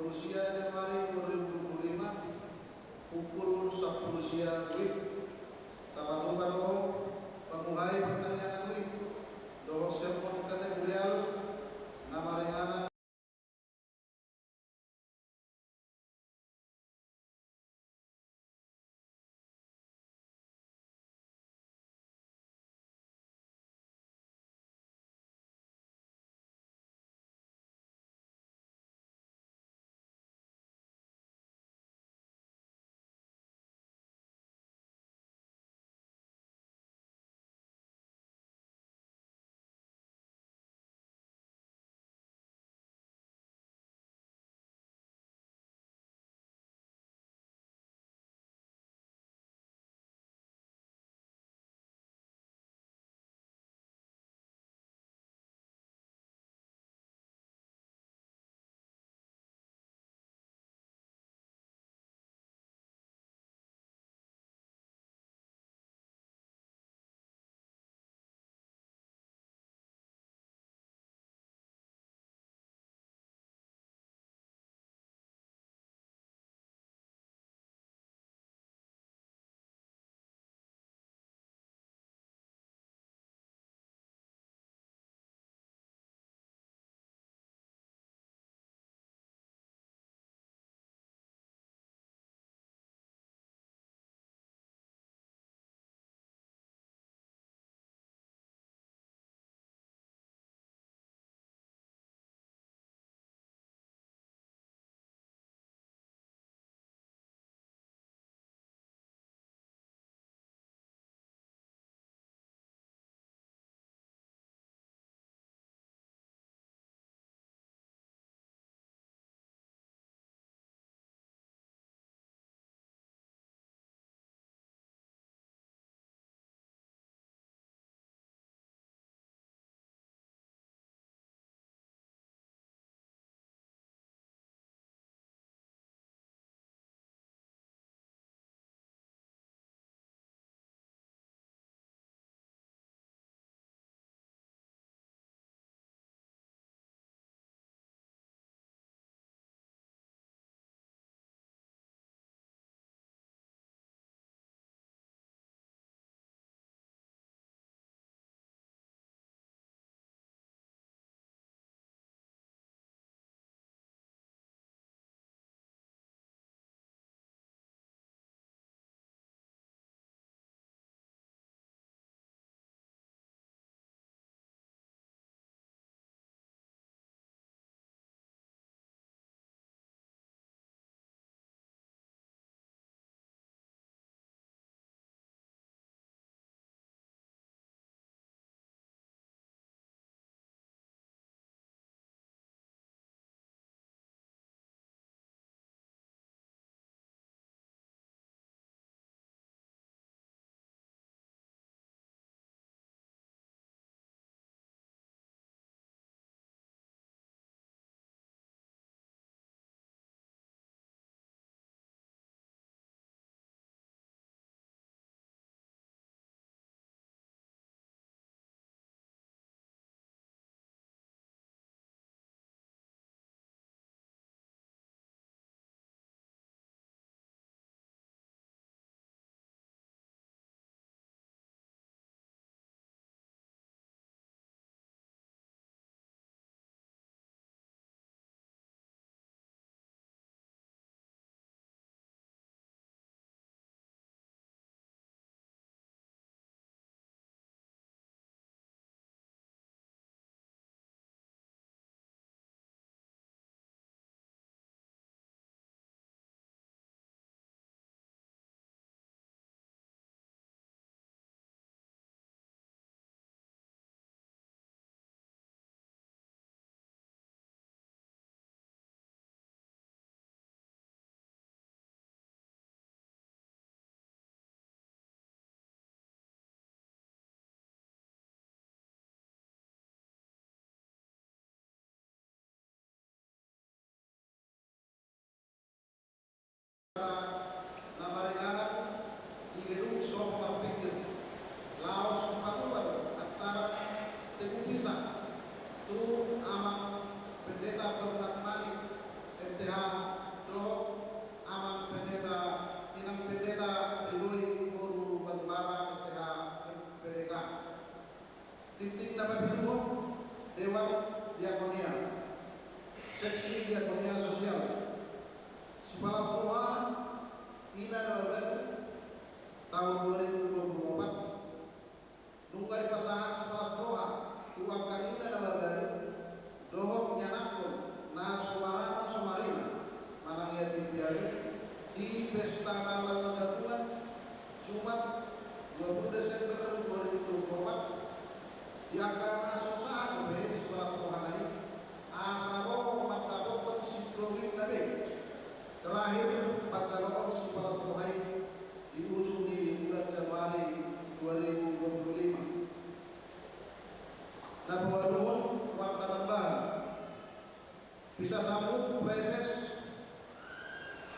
Rusia Januari 2025 pukul 10 siang WIB Tabatu Baro penguhai pertandingan WIB Dok Sepon kategorial nama ringanan nama ringanan di gedung Soma Pikir Laos Sepatu acara temu bisa tu amat pendeta Bernard Malik MTH diakonia, seksi diakonia sosial, Sipalas Roha, Ina Baru, tahun 2024, nunggal di pasangan Sipalas Roha, tuang Ina Baru, dohok nyanakon, na suara Somarina, manang yatim piatu, di pesta nalar gabungan Jumat 20 Desember 2024 di angka sosaan di sekolah sekolah ini asaro matapotong sikowin nabe terakhir pacalon sekolah sekolah ini di ujung di bulan Januari 2025. Nah, pengaduan warta tambahan bisa sambung proses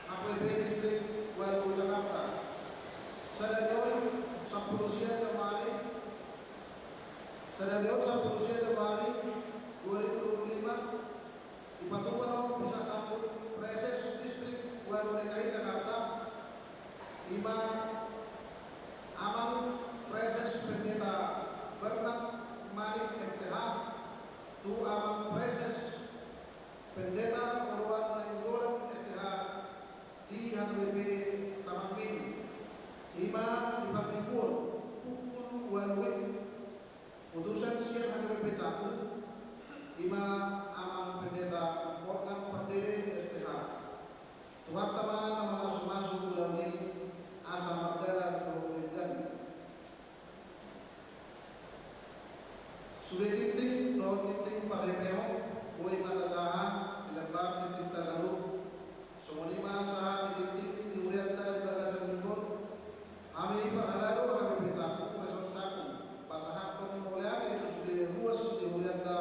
APB distrik Waru Jakarta. Sadarion Sampulusia Januari 2025 dipatukan bisa sambut proses distrik Waru DKI Jakarta 5 aman proses pendeta Bernard Malik MTH 2 aman proses pendeta Perwan Nenggolan STH di HPB Taman Mini 5 di Partimur pukul 2 WIB putusan siap HPB Cakung 5 aman pendeta Morgan Perdere STH Tuhan teman nama masuk bulan ini asal Magdala dan sudah titik Paremeo Boy Matajahan di lembar titik Tagalu semua 5 saat titik di Urianta di Bagasan Timur kami paralelo HPB Cakung Resort Cakung pasahan pemulihan itu sudah ruas di Urianta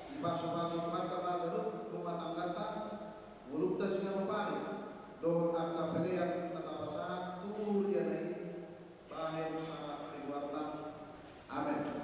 di pasu-pasu teman-teman rumah tanggata muluk tas yang mempari doh angka pilihan kata pasahan tur dia naik bahan sangat riwarna amin.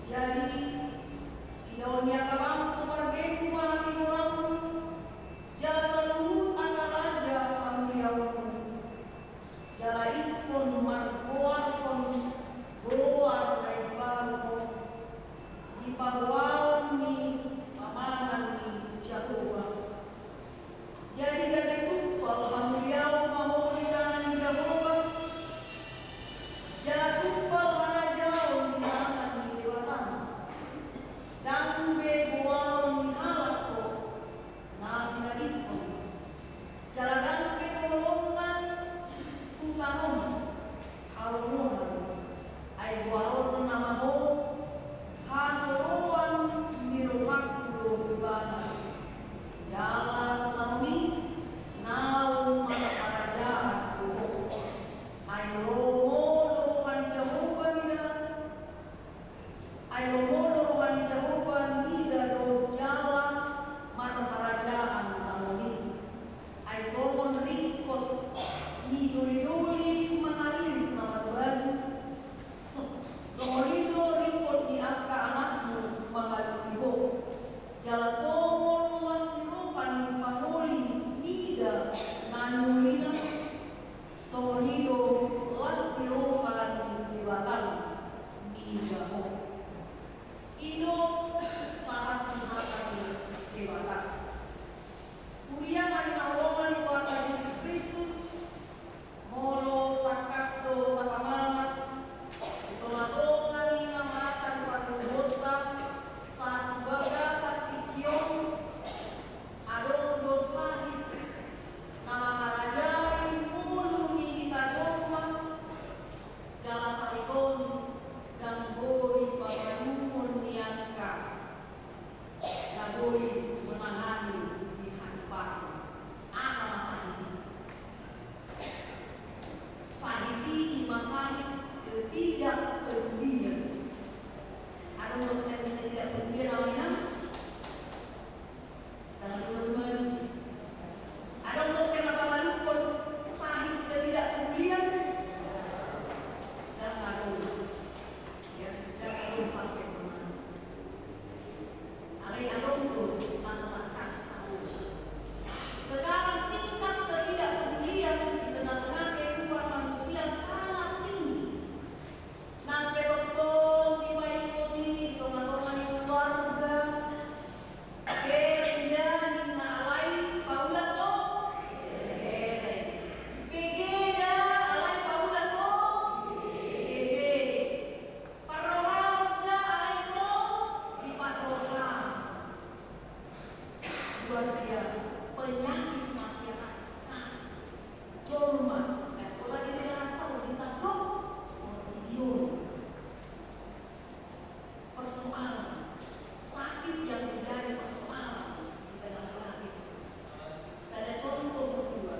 Jadi idaunya kabang seperti kumah orang jala seluruh akan raja amriaun jala ikon margoan goar lebarko si pagwaon ni pamanan ni Jehovah. Jadi dari tupal hamriaun mahoni kanan ni Jehovah jala tupal harajaun ni kanan ni dewatan dan begoan ni halako na tinadikon jala dan benolongan tutanon halomonan ay guaron namaho hasoroan niruhak kudo ibana jala tanomi naung manakarajaan kudo ay lomo rohani Jehovah nida ay lomo rohani Jehovah nida do jala manakarajaan tanomi ay somon rikot ni duli-duli mengalir nama baju somonido rikot ni angka anakmu mengalir jala somon lastirohan panoli nida nanulina somonido lastirohan dewatan nida ido saat menghakami dewatan Urian ay naulungan ni Tuhan Yesus Kristus molo takasdo tapamangat itolatongan ni namasan pagubota saat baga saktikion adong dosahit na mga rajay mulu ni kita joma jala sariton ganggoy pagalumon niyangka gagoy menangani di hari pasok aha sahiti imasahit ketidakpedulian ada konten ketidakpedulian namanya dalam dua-dua sih ada konten apa balupun sahit ketidakpedulian dan ngadu ya dan ngadu sampai semana alai adong langsung atas sekarang tingkat ketidakpedulian di tengah-tengah kehidupan manusia sangat tinggi. Nah, petotong di maikoti di tengah-tengah di keluarga, beda di nalai paula so, beda alai paula so, beda parohada alai so di paroha luar biasa. Penyakit masyarakat sekarang cuma dan kalau di negara tahu disambung video persoalan sakit yang menjadi persoalan di tengah-tengah itu. Saya ada contoh kedua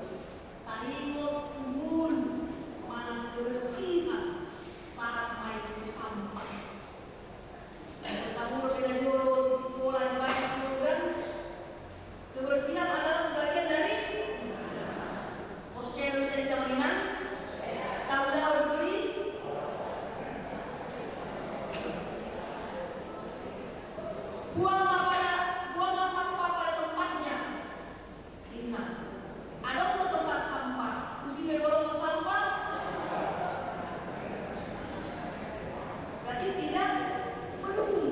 tarimot umum malam kebersihan saat main itu sampah tamu berbeda jolo di sekolah di banyak slogan kebersihan adalah sebagian dari Oscar dari Jamainan Taula Ordoi buanglah sampah pada tempatnya. Ingat, ada untuk tempat sampah. Terus ini kalau mau sampah berarti tidak peduli.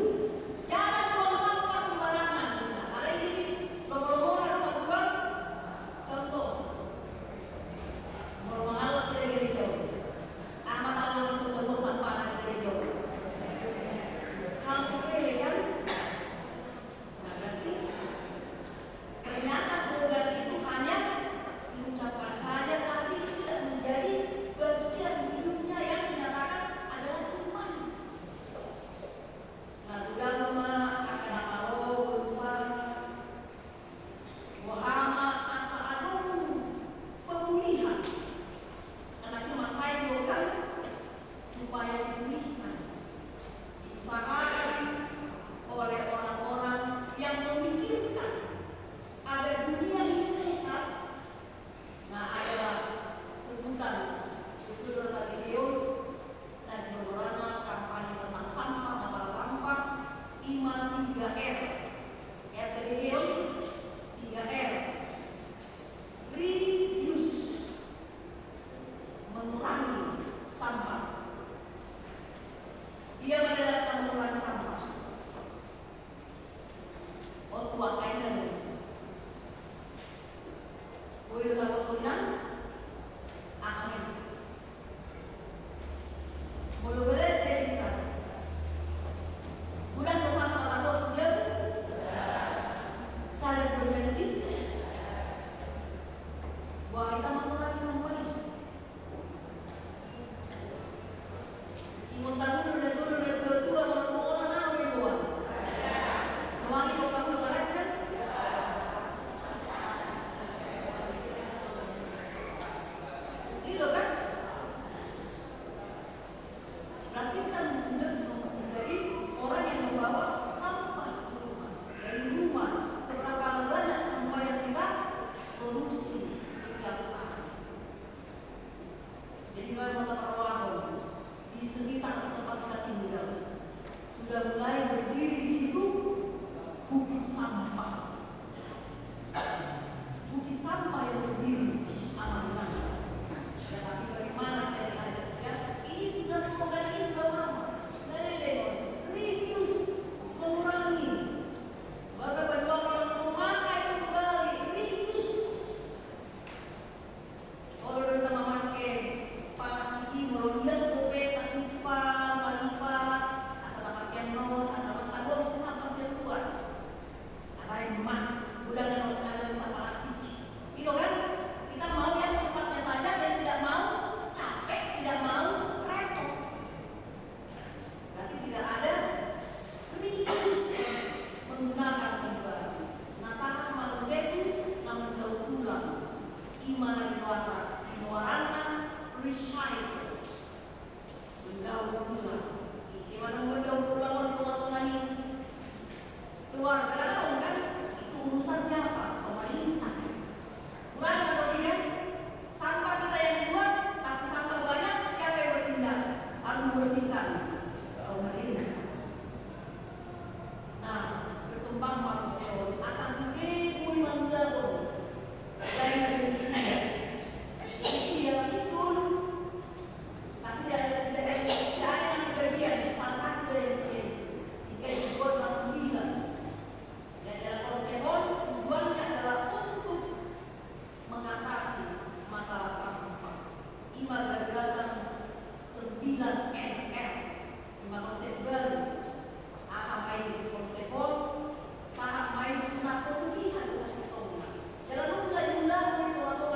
Jangan buang sampah sembarangan. Nah, kali ini lomo-lomo ada buang contoh. Mau mengalah kita dari jauh. Amat Allah bisa buang sampah dari jauh. Hal sepele kan? 3R. RTBG 3R. Reduce, mengurangi sampah. Dia mendaratkan mengurangi sampah. Oh, tua kainan. Boleh tak fotonya? Amin. Boleh cerita. Kurang ke sampah takut dia? Sadar bergengsi. Wah, kita mengurangi sampah ini. Imun tamu udah dua, kalau tua orang apa yang dua? Nuangi kalau kamu udah raja. Itu kan? Berarti kita juga menjadi orang yang membawa sampah ke rumah. Dari rumah, seberapa banyak sampah yang kita produksi setiap hari. Jadi kalau kota Perwaruan di sekitar tempat kita tinggal sudah mulai berdiri di situ bukit sampah. Bukit sampah yang berdiri aman-aman. Tetapi bagaimana kita diajak ya? Ini sudah semoga ini sudah lama. Dari lewat reduce, mengurangi. Beberapa dua orang memakai kembali reuse. Kalau kita memakai plastik, kalau hias kopet, simpan, lipat, asal pakai non, asal tanggung bisa sampah dia keluar. Apa yang mak, udah nggak usah ada sampah plastik. Gitu kan? Kita mau yang cepatnya saja dan tidak mau capek, tidak mau repot. Berarti tidak ada reuse, menggunakan kembali. Nah, sangat manusia itu namun tahu pulang. Iman lagi warna recycle, mendaur ulang. Isi mana mendaur ulang mau ditolak-tolak ini? Keluarga kan? Itu urusan siapa? Pemerintah. Kurang atau tidak? Sampah kita yang buat, tapi sampah banyak, siapa yang bertindak? Harus membersihkan. Pemerintah. Nah, berkembang manusia. Asal sudah kui manggaro. Lain dari misi dia betul. Tapi tidak ada yang bagian. Salah satu dari yang sehingga dibuat pasal 9. Ya, dalam konsepon tujuannya adalah untuk mengatasi masalah sampah. 5 gagasan 9NR, 5 konsep baru. Main konsepon, saat main guna pemulihan satu tahun. Jalan nggak diulang itu atau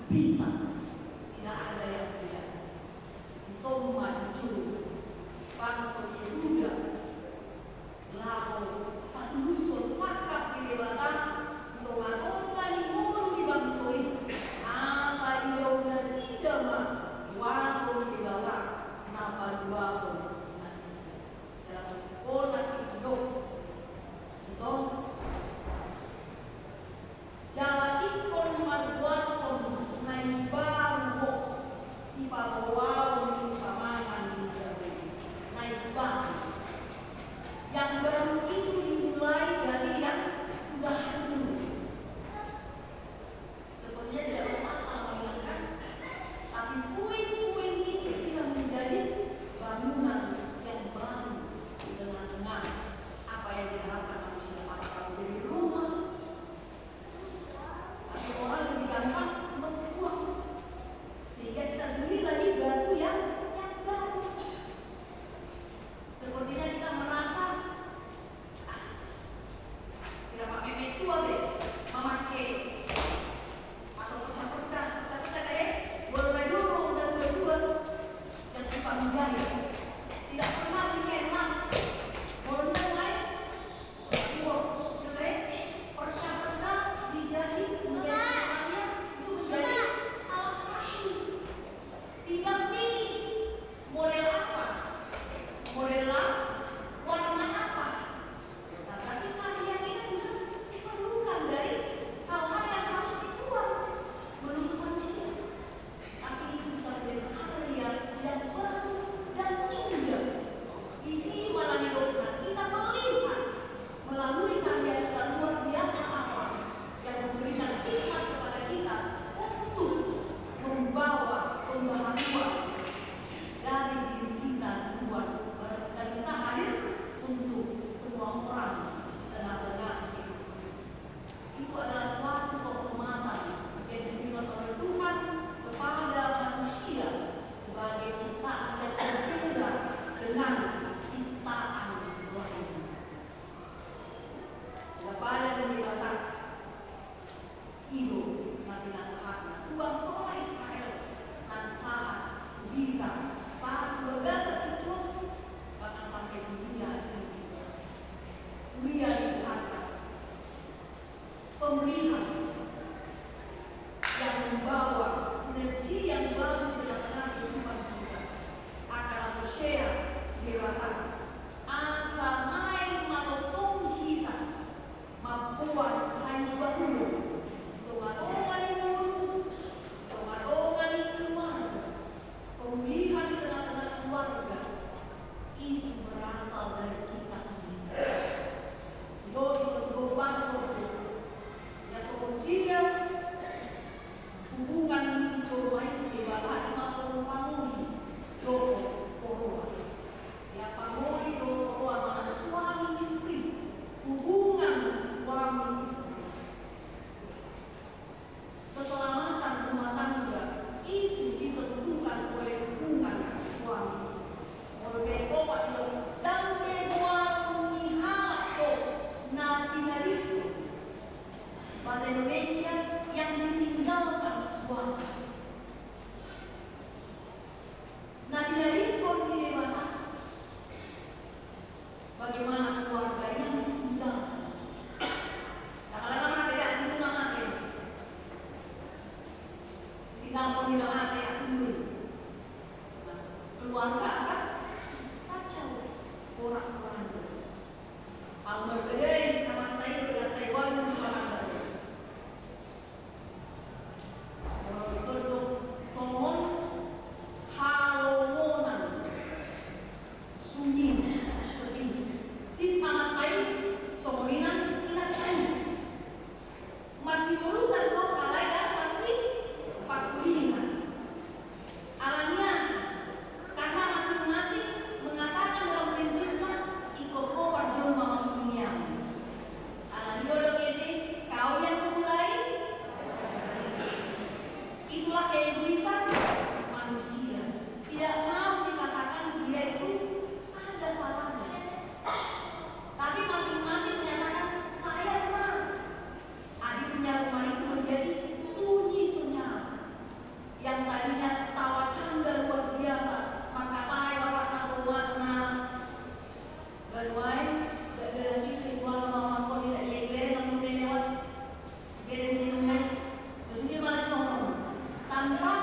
bisa. Tidak ada yang tidak bisa. Isoma dicuru, bangsa Yehuda, lalu patuluson sakap di debata, itu ngatongan di mulu di bangsoi. Asa Yehuda sidama, waso di debata, napa dua pun nasi. Dalam konak itu, isong jalan ikon marwakon naik bangko si pabawal di pamangan di jauh naik bangko yang baru itu dimulai dari yang sudah hancur. Sepertinya tidak masuk akal mengingatkan, tapi puing-puing itu bisa menjadi bangunan yang baru di tengah-tengah apa yang diharapkan manusia. Apakah menjadi rumah? Tapi orang lebih gampang membuang, sehingga kita beli lagi batu yang baru. Sepertinya kita merasa tidak pakai memek tua deh, memakai atau pecah-pecah deh, boleh baju udah tua-tua yang suka menjahit, tidak pernah bikin lamp, boleh lain, percah-percah dijahit menjadi karya itu menjadi alas kaki. Tinggal pilih model apa, model warna apa. Nah, berarti karya kita juga diperlukan dari hal-hal yang harus dibuang menurut manusia. Tapi itu bisa menjadi karya yang baru dan indah. Isi malah hidupnya kita melihat melalui karya kita luar biasa apa yang memberikan hikmat kepada kita untuk membawa pembaharuan dari diri kita keluar, baru kita bisa hadir untuk semua orang tengah-tengah. Itu adalah suatu penghormatan yang diberikan oleh Tuhan kepada manusia sebagai ciptaan yang berbeda dengan ciptaan lain. Kepada pendeta Ido Nabi Nasahatna, tuang soal Israel dan sahat kita saat berbahasa itu bahkan sampai dunia diharapkan pemilihan yang membawa sinergi yang baru di tengah-tengah kehidupan kita akan share dewata asa main matotong kita mampuan hai baru tonga-tonga di mulut, tonga-tonga di keluarga. Pemulihan di tengah-tengah keluarga itu berasal dari kita sendiri. Doi satu beban ya dia hubungan coba itu dibahas masuk pamuli do korban. Ya pamuli do korban mana suami istri, hubungan suami istri. Keselamatan rumah tangga itu ditentukan oleh hubungan suami istri. Oleh bapak itu dan kedua mihako natinadiko bahasa Indonesia yang ditinggalkan suami. Natinadiko di mana? Bagaimana keluarga yang ditinggalkan? Kadang-kadang tidak sempurna mati. Tinggal tidak mati asli. Keluarga akan kacau orang-orang. Kalau berbeda, kamantai bergantai baru di mana? Kalau disuruh somon halomonan sunyi sepi si kamantai somoninan inatai masih lulusan tuh alai dan masih pakulinan alanya karena masing-masing mengatakan dalam prinsipnya ikut perjuang mama dunia. Alani bodoh ini kau yang memulai. Itulah keegoisan manusia. Tidak mau dikatakan dia itu ada salahnya. Tapi masing-masing menyatakan saya benar. Akhirnya rumah itu menjadi sunyi senyap. yang tadinya tawa canda luar biasa, maka pai bapak atau makna ganwai gak ada lagi keluar mama kau tidak lebar yang mulai lewat gereng sinungai, maksudnya malah sombong tanpa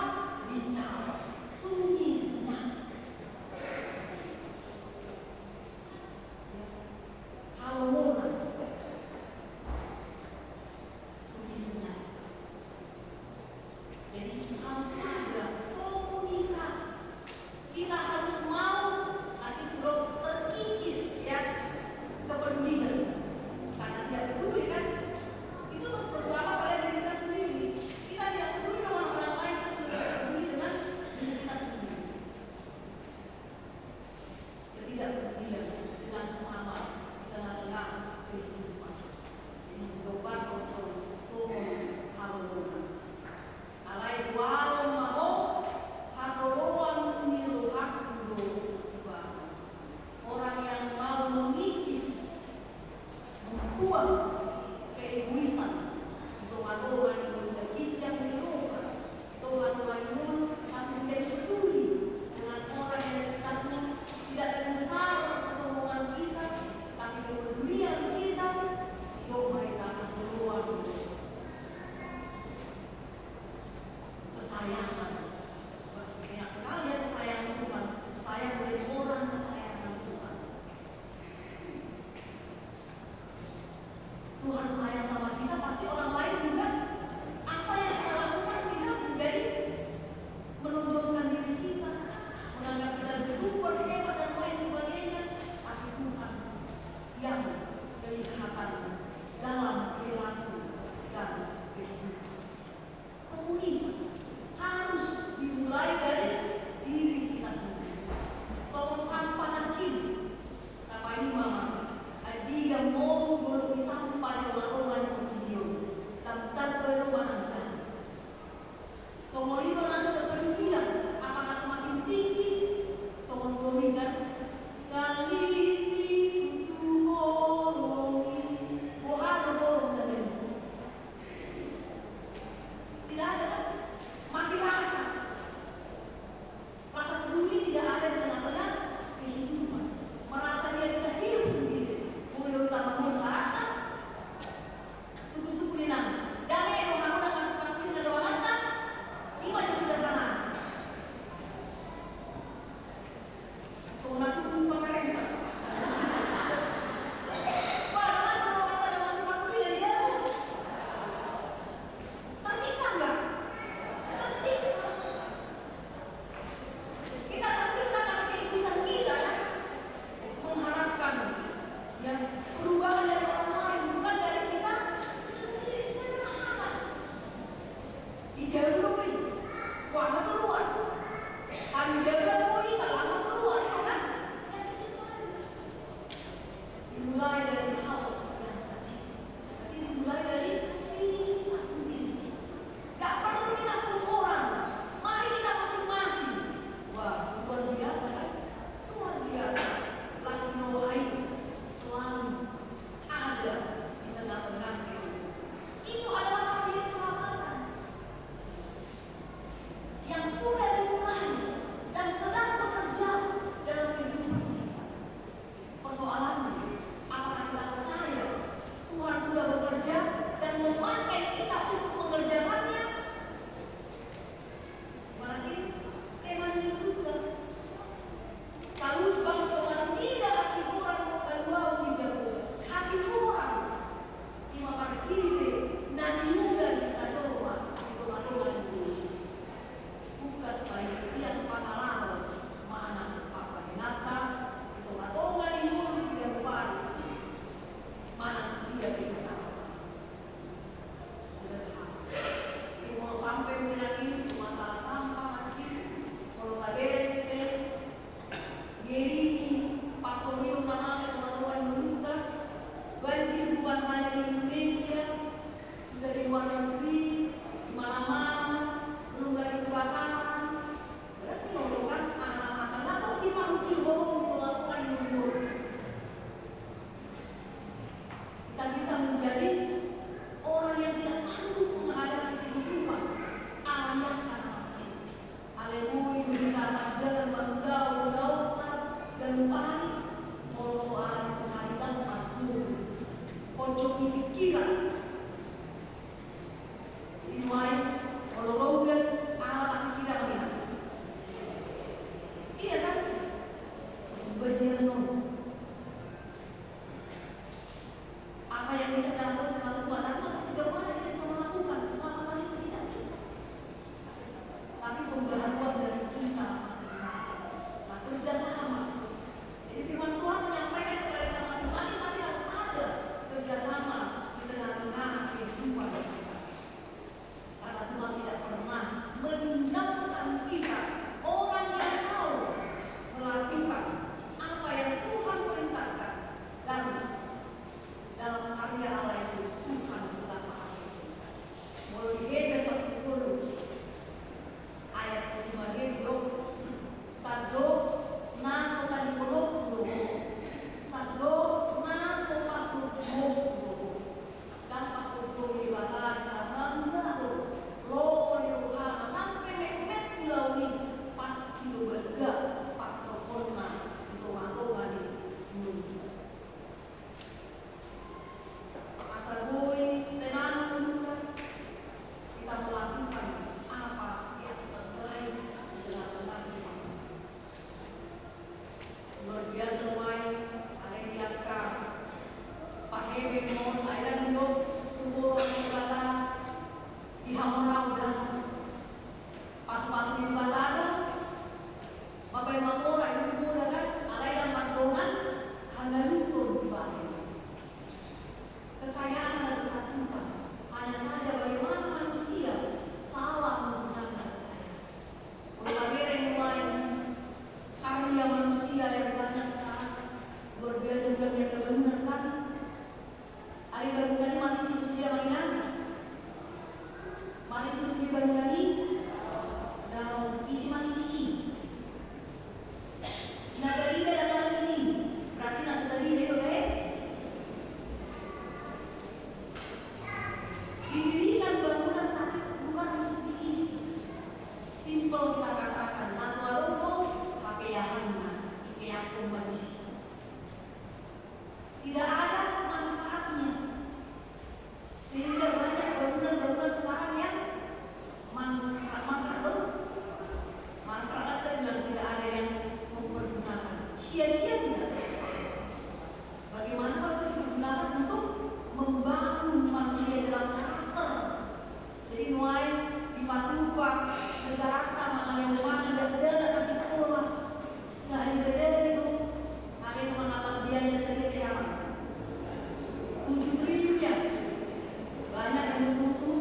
bicara, sunyi senyap. Kalau mona sunyi senyap. Jadi harus ada komunikasi. Kita harus mau nanti belum terkikis ya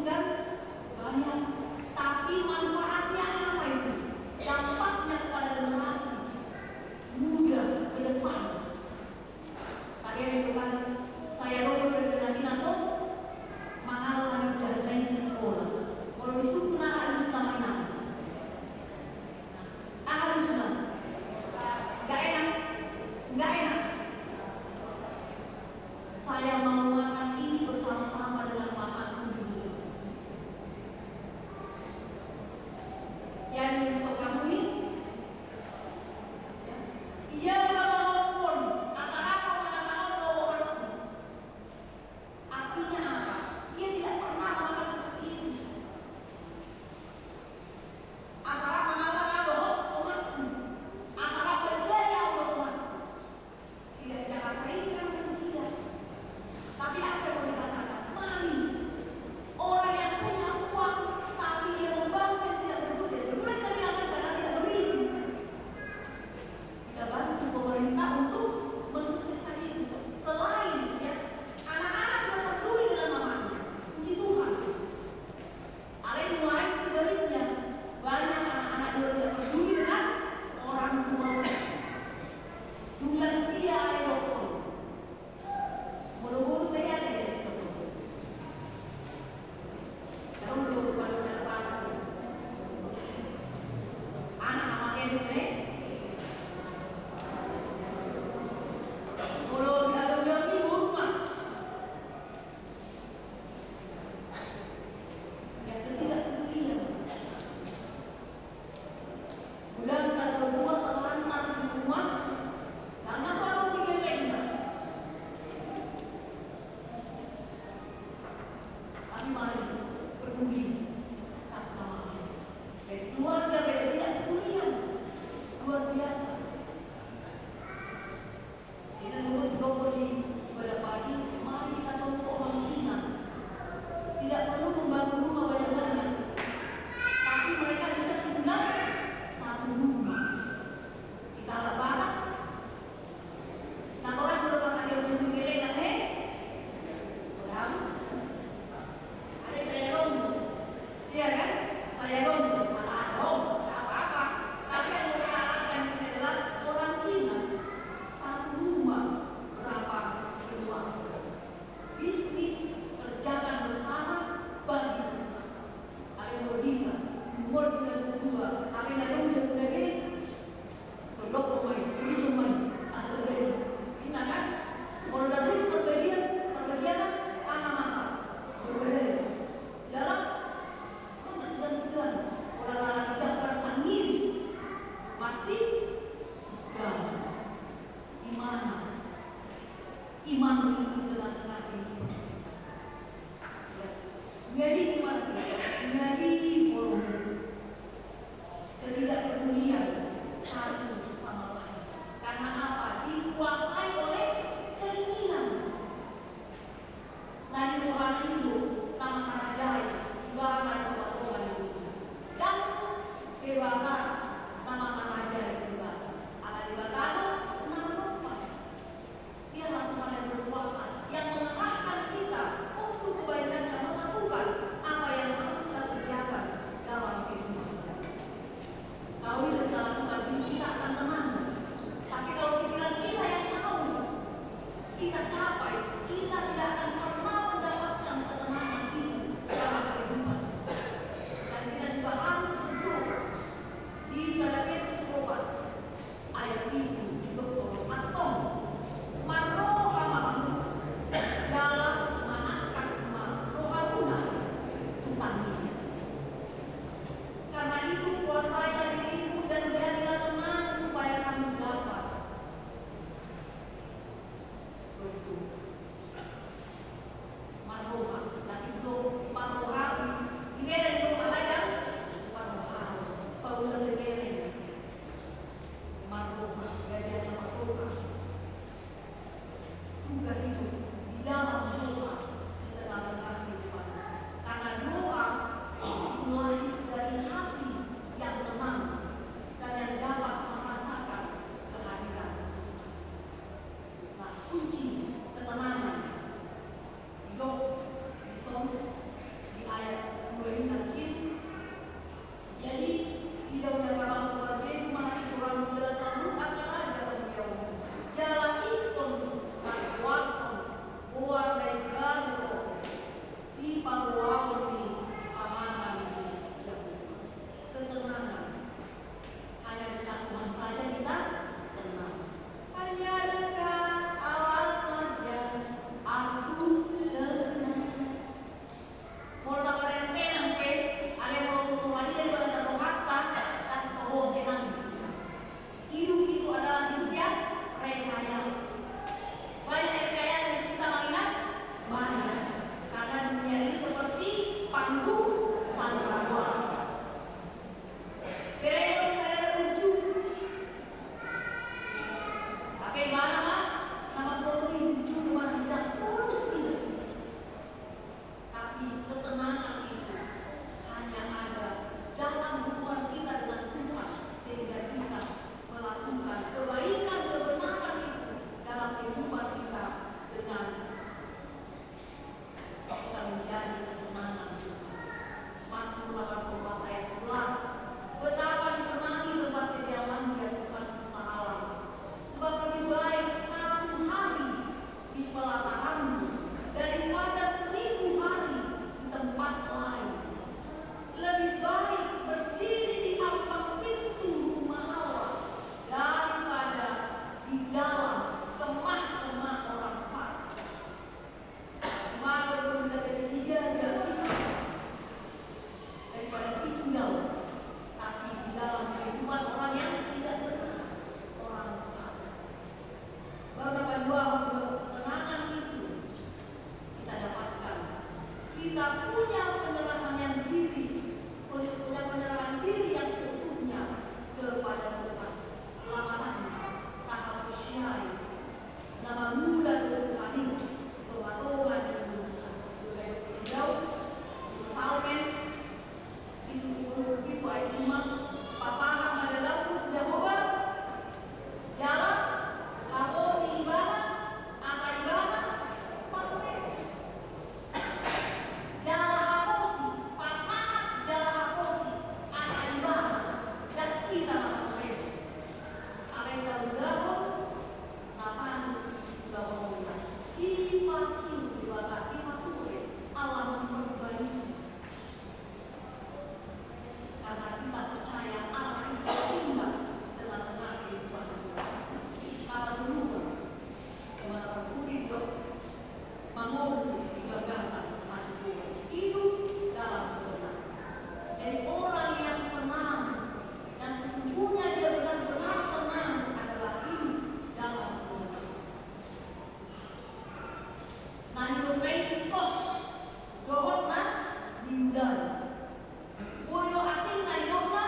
kan banyak, tapi manfaatnya apa itu? Dampaknya kepada generasi muda ke depan. Tadi itu kan saya roh dari Naso mangal lagi di sekolah. Kalau disuruh harus mana? Harus nggak enak. Saya mau makan ini bersama-sama dengan mamaku dulu. Yang untuk kamu ini, ia berlalu asal apa mengatakan lawanku. Artinya apa? Dia tidak pernah melakukan seperti itu. Asal mengatakan lawanku, asal berdaya lawanku. Tidak di Jakarta ini kan itu tidak. Tapi apa yang mau dikatakan? Mari orang yang punya uang tapi dia membangun dan tidak berguna. Berguna kita bilang karena tidak berisi. Kita bantu pemerintah untuk mensukseskan itu. Selain ya, anak-anak sudah peduli dengan mamanya. Puji Tuhan. Mulai sebaliknya, banyak anak-anak juga tidak peduli dengan orang tua. Dengan sia dokter. Mulu-mulu kayak ada ya dokter. Kalau belum banyak banget. Anak amatnya itu kalau dia ada jami rumah. Yang ketiga kemudian udah kita berdua terlantar di rumah karena selalu digeleng. Tapi mari peduli satu sama lain. Dari keluarga mereka tidak pedulian luar biasa. Kita sebut dokter di pada pagi, mari kita contoh orang Cina. Tidak perlu membangun rumah banyak-banyak, tapi mereka bisa tinggal satu rumah. Kita arah barat. Nah, orang sudah pasang di ujung geleng kan orang. Ada saya rombong. diundang. Boyo asing na idona,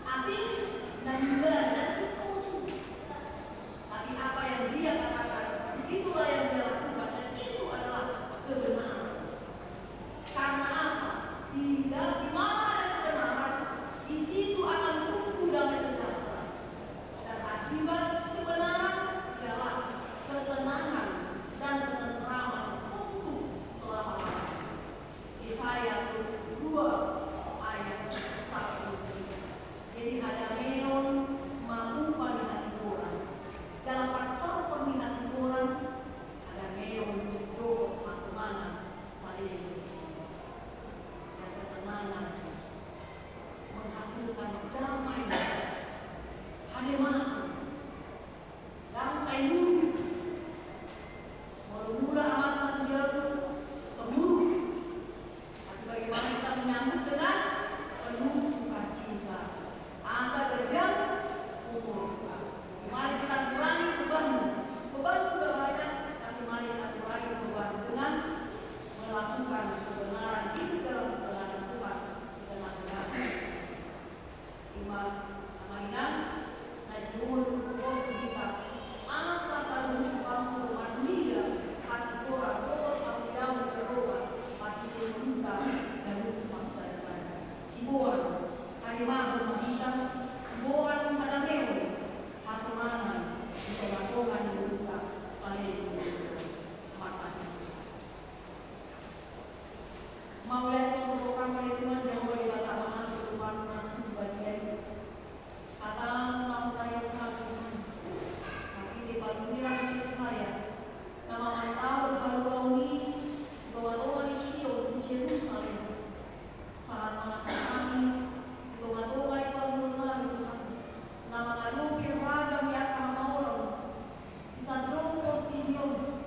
asing na juga dan kekosong. Tapi apa yang dia katakan, itulah yang dia lakukan dan itu adalah kebenaran. Karena apa? Di mana ada kebenaran, di situ akan tumbuh damai sejahtera. Dan akibat kebenaran ialah ketenangan dan ketentraman untuk selama-lamanya. Yesaya 2 ayat 1. Jadi hadameon mau pada hati orang. Dalam faktor peminat orang, hadameon do masmana saya. Yang ketenangan menghasilkan damai. Hademah yang saya dulu mula amat tak jago terburuk. Tapi bagaimana kita menyambut dengan penuh sukacita, asa kejam, umur. Mari kita kurangi beban sudah banyak, tapi mari kita kurangi beban dengan melakukan kebenaran itu dalam kebenaran Tuhan di tengah-tengah iman amalinang najibul tukul kita asa saluh bangsa manusia hati orang kot aku yang menjeroba hati terbuka dan masa saya sibuan harimah rumah kita sibuan hadameo hasmana di tengah-tengah dibuka saling matanya mau lihat masuk oleh Tuhan jauh dari kata mana kehidupan nasib bagian kata namun tayang Tuhan tapi di paluira kecil saya nama mantau haluauni toa-toa di Sion di Jerusalem saat anak kami toa-toa di paluira Tuhan nama ngadupi ragam yang kahamaulan bisa dong portibion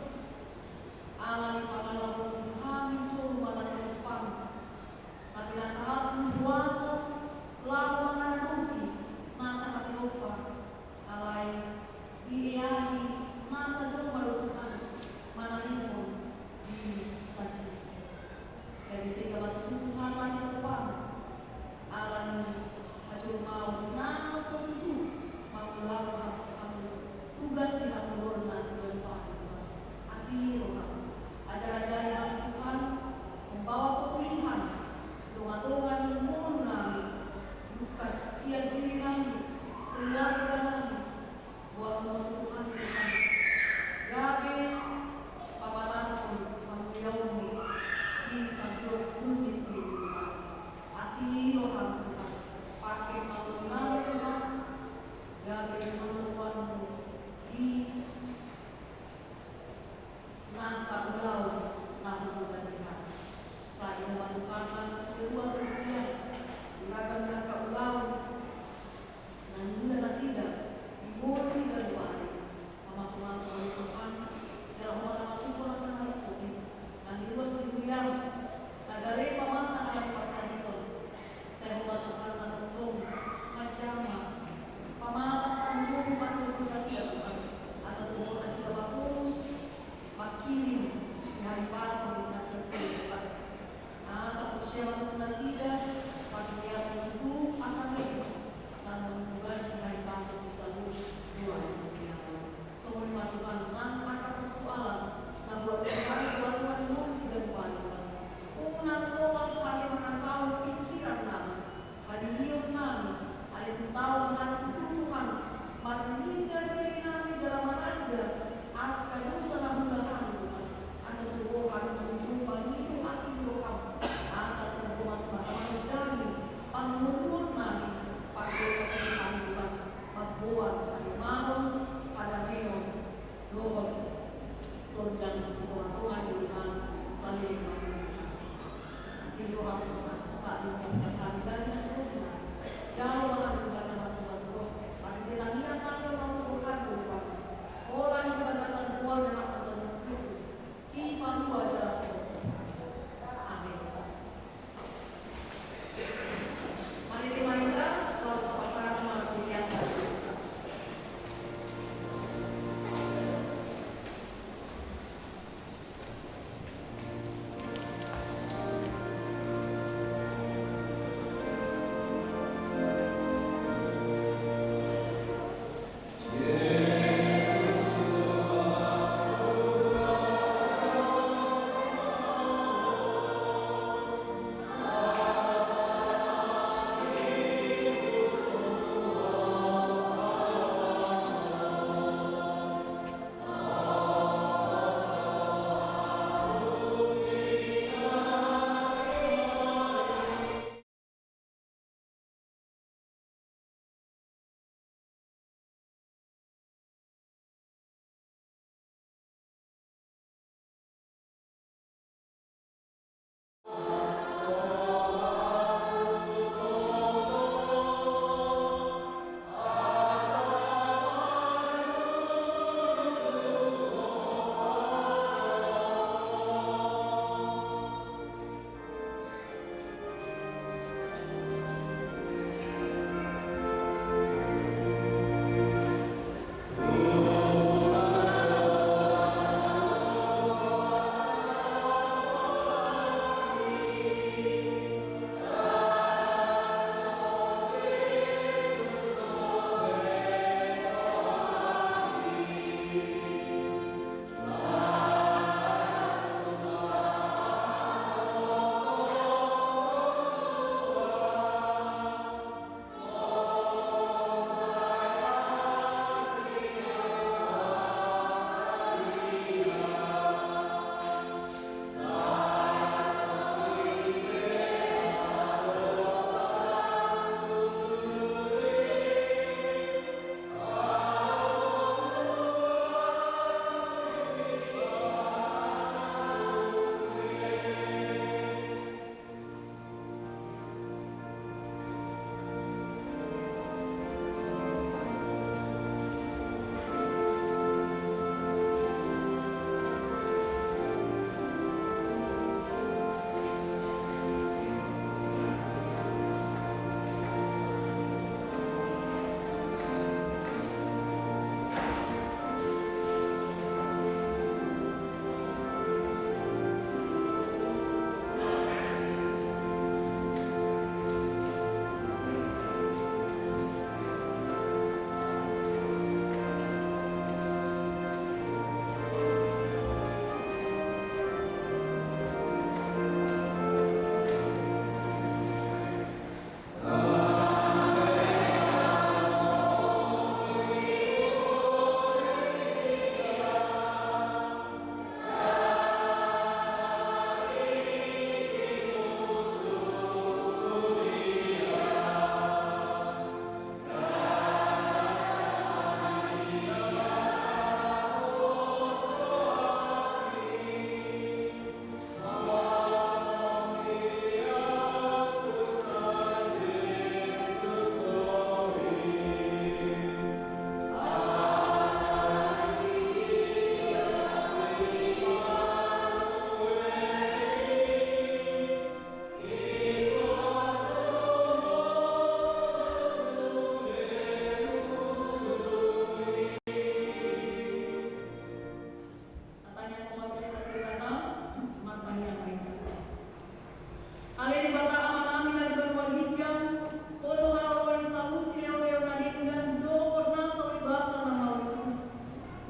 di bata amanami na di banua gijang, podo haro wali salut si leo na dengan do korna sawi bahasa na malutus.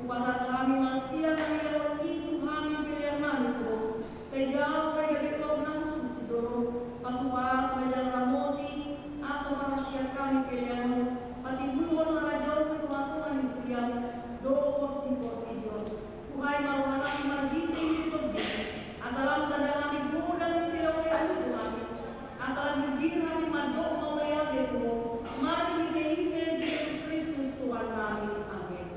Upasat kami masia na leo itu kami pilihan nami ko. Sejauh kaya betul na khusus joro, pasupas bajar ramoti, asa parasiat kami pilihan pati buluan na rajon ke kematungan di tiang, do korti dion. Kuhai maruhana margiti itu di, asalan kada kami gudang di silau itu kami. Asal diri kami mandok mau melihat itu, mari ide Yesus Kristus Tuhan kami. Amin.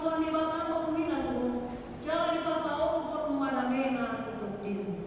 Tuhan di bata mo buhina to, jala di pasao for madamena tutupin.